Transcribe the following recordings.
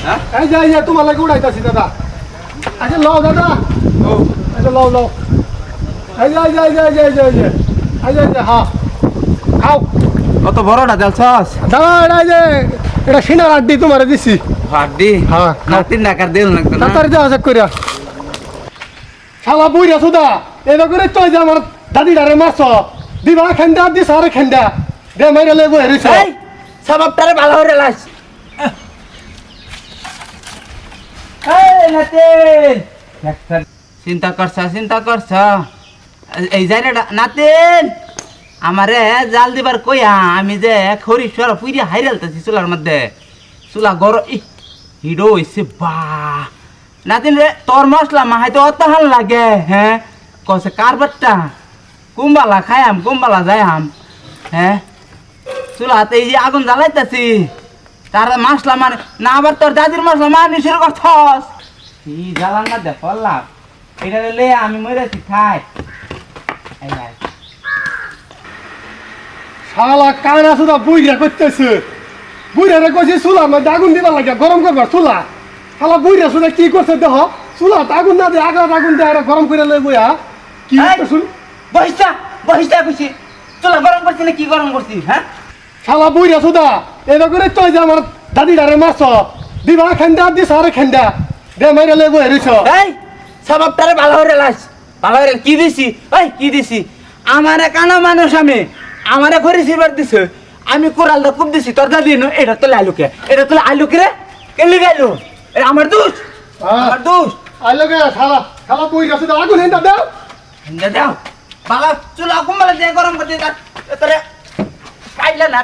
হ্যাঁ এই যে তোমার লাগে উড়াইতাছি দাদা আচ্ছা লও দাদা ও আচ্ছা লও এই যে হ্যাঁ খাও কত বড়টা দেলছস দাদা এটা সিনার আড্ডি তোমারে দিছি হাড্ডি হ্যাঁ নাতিন ডাকার দিল না তো না তাড়াতাড়ি যাও চেক করিয়া শালা বুইরা সুদা এটা করে তুই যে আমার দাদিটারে মারছ দিবা খেন্দা দিস আরে খেন্দা দে মাইরা লইব হেরিছ এই সবটারে ভালো করে লাস এই নাতিন চিন্তা করছ এই জায়গাটা নাতিন আমারে জাল দিবার কইয়া আমি যে খড়ি সরা পুইরা হাইরালতেছি চুলার মধ্যে চুলা গর হিডো হইছে বা নাতিন রে তোর মশলা মাহাই তো অতহান লাগে হ্যাঁ কসে কারবারটা কুম্বালা খায়াম কুম্বালা যায়াম হ্যাঁ চুলাতে এই যে আগুন জ্বালাইতেছি তার মশলা মানে না আবার তোর দাদির মশলা মানে শুরু করছস কি জ্বালান না দেখ পড়লাম এটা লে আমি মরেছি খাই এই ভাই শালা কানা সুদা বুইরা করতেছে বুইরা রে কইছি চুলা মধ্যে আগুন দিবা লাগে গরম করবার চুলা শালা বুইরা সুদা কি করছে দেখ চুলা আগুন না দিয়ে আগা আগুন দিয়ে আরে গরম করে লই বইয়া কি শুন বহিষ্টা কইছি চুলা গরম করছি না কি গরম করছি হ্যাঁ শালা বুইরা সুদা এটা করে তুই যে আমার দাদিটারে মারছ দিবা খেন্দা দিস আরে খেন্দা দে মাইরা লইব হেরিছ এই সবটারে ভালো করে লাস ভালো করে কি দিছি এই কি দিছি আমারে কানা মানুষ আমি আমারে ঘরে সিরবার দিছে আমি কোরালটা খুব দিছি তোর দাদি এটা তো আলুকে রে কেলি গেল এটা আমার দোষ আমার দোষ আইলো গে শালা বুইরা সুদা আগুন হেন্দা দাও দাও বালা চুলা কুম্বালা দিয়ে গরম করতে তোরে কাইলা না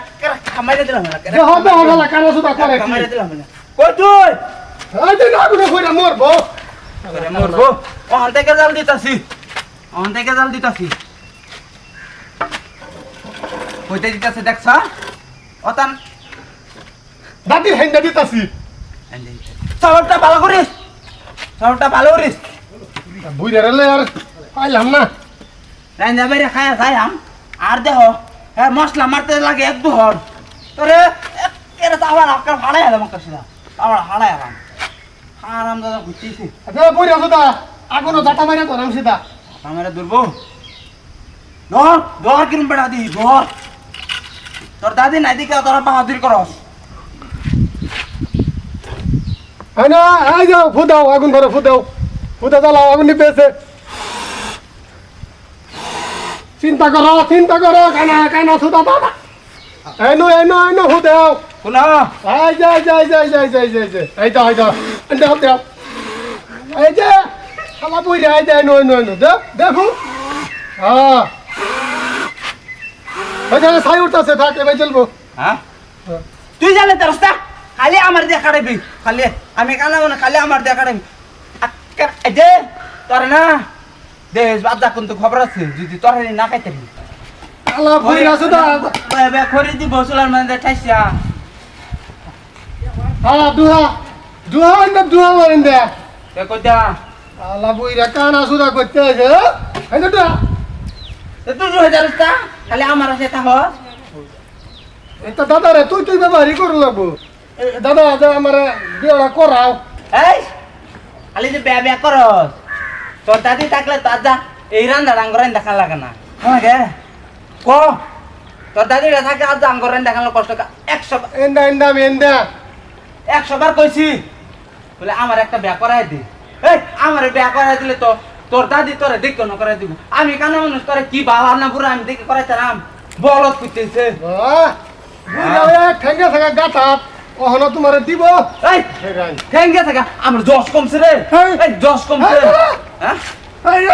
খামাইরে দিলাম না দে হবে শালা কানা সুদা করে খামাইরে দিলাম না কই তুই এই যে আগুনে কইরা মরবো মরবো ওখান থেকে জাল দিতাছি কইতে দিতাছে দেখছ অতান দাদির হেন্দা দিতাছি চাউলটা ভালো করিস বুইরা রে আর পাইলাম না রাইন্দা বেরে খায়া যাই আর দেহ হ্যাঁ মশলা মারতে লাগে এক দুহর তোরে এরা তো আবার আপনার হাড়াই এলাম কাশিদা আবার হাড়াই এলাম আরাম দাদা ঘুরতেছি দে বুইরা সুদা আগুনও জাটা মাইরা ধরাম সিধা আমার দুর্বো দর কিরম বেড়া দি দর তোর দাদি নাই দিকে তোরা বাহাদুরি করস এই না এই যাও ফুদাও আগুন ধরো ফুদা জ্বালাও আগুন নিপেছে চিন্তা করো কানা সুদা বাবা এই নো ফুদাও কোনা এই যাই এই দাও দাও এই যে শালা বুইরা এই যে নো দেখো হ্যাঁ ওইখানে ছাই উঠতেছে থাকে ভাই চলবো হ্যাঁ তুই জানে তো রাস্তা খালি আমার দেখা দেবি খালি আমি কানা মানে খালি আমার দেখা দেবি যে তোর না দেশ বাদা কিন্তু খবর আছে যদি তোর না খাইতে শালা বুইরা সুদা খড়ি দি বসলার মানে ঠাইছিয়া হ্যাঁ দুহা মারেন দে কইতা শালা বুইরা কানা সুদা করতে আছে এই তো তুই 2000 রাস্তা খালি আমার আছে তাহস এটা দাদা রে তুই ব্যবহারই করে লাগবো দাদা আমার বিয়েটা করাও এই খালি যে ব্যা করস তোর দাদি থাকলে তার যা এই রান্না আঙ্গরাইন দেখান লাগে না আমাকে ক তোর দাদিটা থাকে আজ আঙ্গরাইন দেখানো কষ্ট 100 বার কইছি বলে আমার একটা ব্যা করাই দি এই আমার ব্যা করাই দিলে তো তোর দাদি তোরে দেখো না করাই দিব আমি কেন মানুষ তোরে কি বালা না পুরো আমি দেখে করাইতাম বলত কইতেছে ঠেঙ্গে থাকা গাথা ওহনো তোমার দিব এই ঠেঙ্গে থাকা আমার জশ কমছে রে এই জশ কমছে হ্যাঁ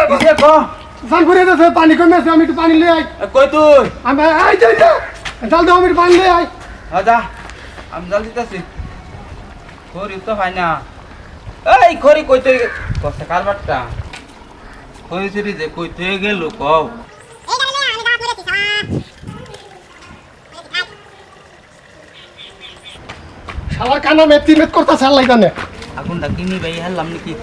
কিসে ক জাল ঘুরে যাচ্ছে পানি কমেছে আমি একটু পানি লিয়ে আই কই তুই আমি আই যাই না জাল দাও আমি একটু পানি লিয়ে আই যা আমি জল দিতেছি খড়ি তো হয় না এই খড়ি কই তুই কষ্ট কারবারটা খড়ি সিরি যে কই তুই গেল কও শালা কানা মেতি মেত করতে চাল লাগানে আগুনটা কিনি ভাই হারলাম নাকি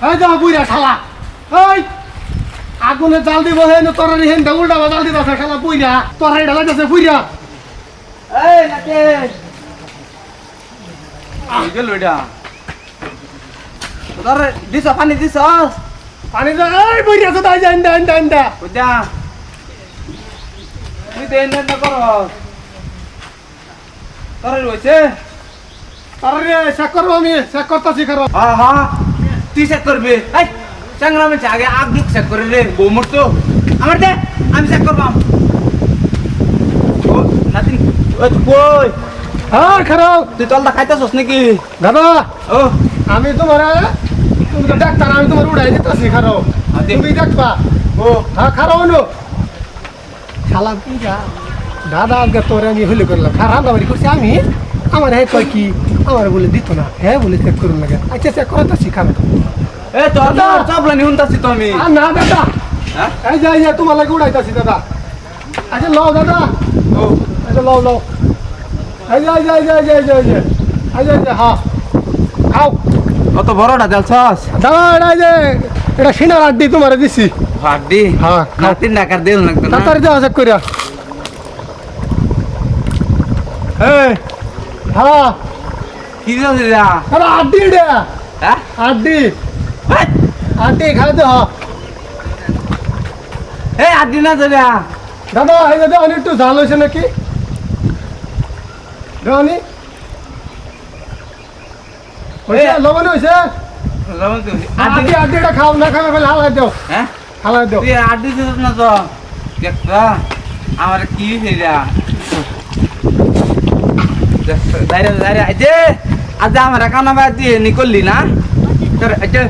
এই যা বুইরা শালা এই আগুনে জাল দিব হেন তরারি হেন উল্টা জাল দিতেছে শালা বুইরা তরারি ঢালাইতেছে বুইরা এই নাতিন গেল এটা তোর দিছ পানি দিছ পানি দে এই বুইরা তো দাই যাই দা বুঝা তুই তো এনে না কর তোর রয়েছে তরারি চেক করবো আমি চেক করতেছি খারাপ হ্যাঁ হ্যাঁ তুই চেক করবি এই সংগ্রামে আগে আগুন চেক করে রে বৌমর তো আমার দে আমি চেক করবাম ও নাতিন ওই তুই কই হ্যাঁ খারাপ তুই তলটা খাইতেছস নাকি দাদা ও আমি তোমার তুমি তো ডাক্তার আমি তোমার উড়াই দিতেছি খারাপ দে। তুমি দেখবা ও হ্যাঁ খারাপ হলো শালা বুইরা দাদা আজকে তোরে আমি হইলে করলাম খারাপ আমার করছি আমি আমার হ্যাঁ কয় কি আমার বলে দিত না হ্যাঁ বলে চেক করুন লাগে আচ্ছা চেক করতেছি খারাপ এ তোর না চাপলানি হুনতাছি তো আমি আর না দাদা হ্যাঁ এই যে তোমার লাগে উড়াইতেছি দাদা আচ্ছা লও দাদা ও আচ্ছা লও এই যে হ্যাঁ খাও কত বড়টা দেলছস দাদা এটা সিনার আড্ডি তোমার দিছি হাড্ডি হ্যাঁ খাও নাতিন ডাকার দিল লাগতো না তাড়াতাড়ি দেওয়া চেক করিয়া এই হ্যাঁ কি দিল দিলা আরে আড্ডি রে হ্যাঁ আড্ডি হেই, আড্ডি খাই দে হ্যাঁ এই আড্ডি না দিলা দাদা এই দাদা অনেক একটু ঝাল হয়েছে নাকি দেওয়ানি লবণ হয়েছে আড্ডি আড্ডিটা খাও না খাবে ফেলে হালাই দাও হ্যাঁ হালাই দাও তুই আড্ডি দিস না তো দেখবা আমার কি হইরা দাঁড়িয়ে দাঁড়িয়ে আইতে আজ আমার কানা বাদ দিয়ে নিকললি না তোর আচ্ছা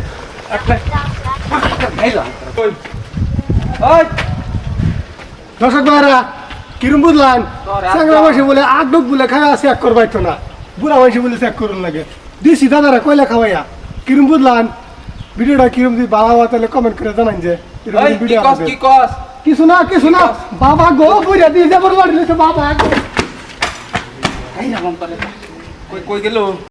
ওই দর্শক ভাইরা কিরম বুঝলাম তোর চাংলা মাসি বলে আগডুক বলে খাওয়া চেক করবাইতো না বুড়া মাসি বলে চেক করুন লাগে দিছি দাদারা কয়লা খাওয়াইয়া কিরম বুঝলাম ভিডিওটা কিরম যদি ভালো হয় তাহলে কমেন্ট করে জানান যে এরকম ওই কি ভিডিও কস কি কস কিছু না বাবা গো বুড়া দিয়ে যাবার বাড়ি বাবা এই না মন করে কই কই গেল